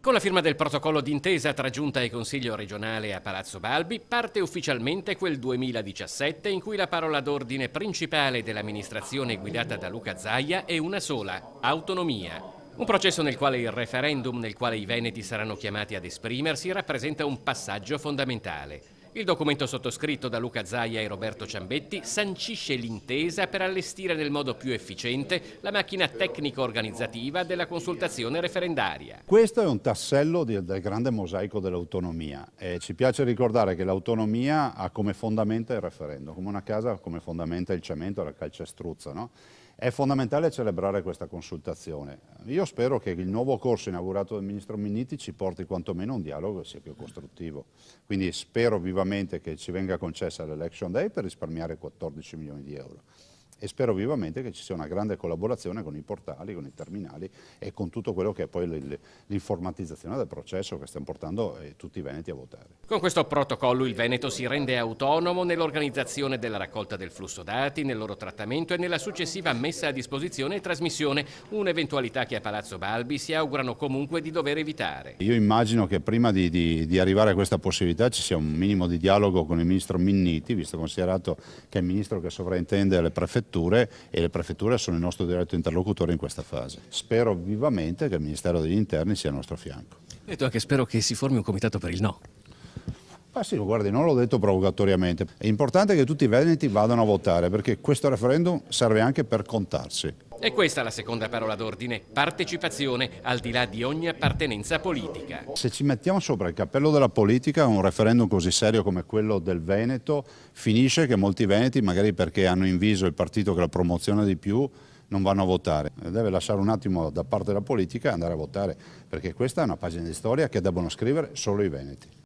Con la firma del protocollo d'intesa tra Giunta e Consiglio regionale a Palazzo Balbi parte ufficialmente quel 2017 in cui la parola d'ordine principale dell'amministrazione guidata da Luca Zaia è una sola: autonomia. Un processo nel quale il referendum, nel quale i veneti saranno chiamati ad esprimersi, rappresenta un passaggio fondamentale. Il documento sottoscritto da Luca Zaia e Roberto Ciambetti sancisce l'intesa per allestire nel modo più efficiente la macchina tecnico-organizzativa della consultazione referendaria. Questo è un tassello del grande mosaico dell'autonomia. Ci piace ricordare che l'autonomia ha come fondamento il referendum, come una casa come fondamento il cemento, la calcestruzza, no? È fondamentale celebrare questa consultazione. Io spero che il nuovo corso inaugurato dal Ministro Minniti ci porti quantomeno a un dialogo che sia più costruttivo. Quindi spero vivamente che ci venga concessa l'Election Day per risparmiare 14 milioni di euro. E spero vivamente che ci sia una grande collaborazione con i portali, con i terminali e con tutto quello che è poi l'informatizzazione del processo che stiamo portando tutti i veneti a votare. Con questo protocollo il Veneto si rende autonomo nell'organizzazione della raccolta del flusso dati, nel loro trattamento e nella successiva messa a disposizione e trasmissione, un'eventualità che a Palazzo Balbi si augurano comunque di dover evitare. Io immagino che prima di arrivare a questa possibilità ci sia un minimo di dialogo con il Ministro Minniti, visto considerato che è il Ministro che sovrintende le prefetture e le prefetture sono il nostro diretto interlocutore in questa fase. Spero vivamente che il Ministero degli Interni sia al nostro fianco. Ho detto anche spero che si formi un comitato per il no. Ma sì, guardi, non l'ho detto provocatoriamente. È importante che tutti i veneti vadano a votare perché questo referendum serve anche per contarsi. E questa è la seconda parola d'ordine: partecipazione, al di là di ogni appartenenza politica. Se ci mettiamo sopra il cappello della politica, un referendum così serio come quello del Veneto finisce che molti veneti, magari perché hanno in viso il partito che la promoziona di più, non vanno a votare. Deve lasciare un attimo da parte la politica e andare a votare, perché questa è una pagina di storia che debbono scrivere solo i veneti.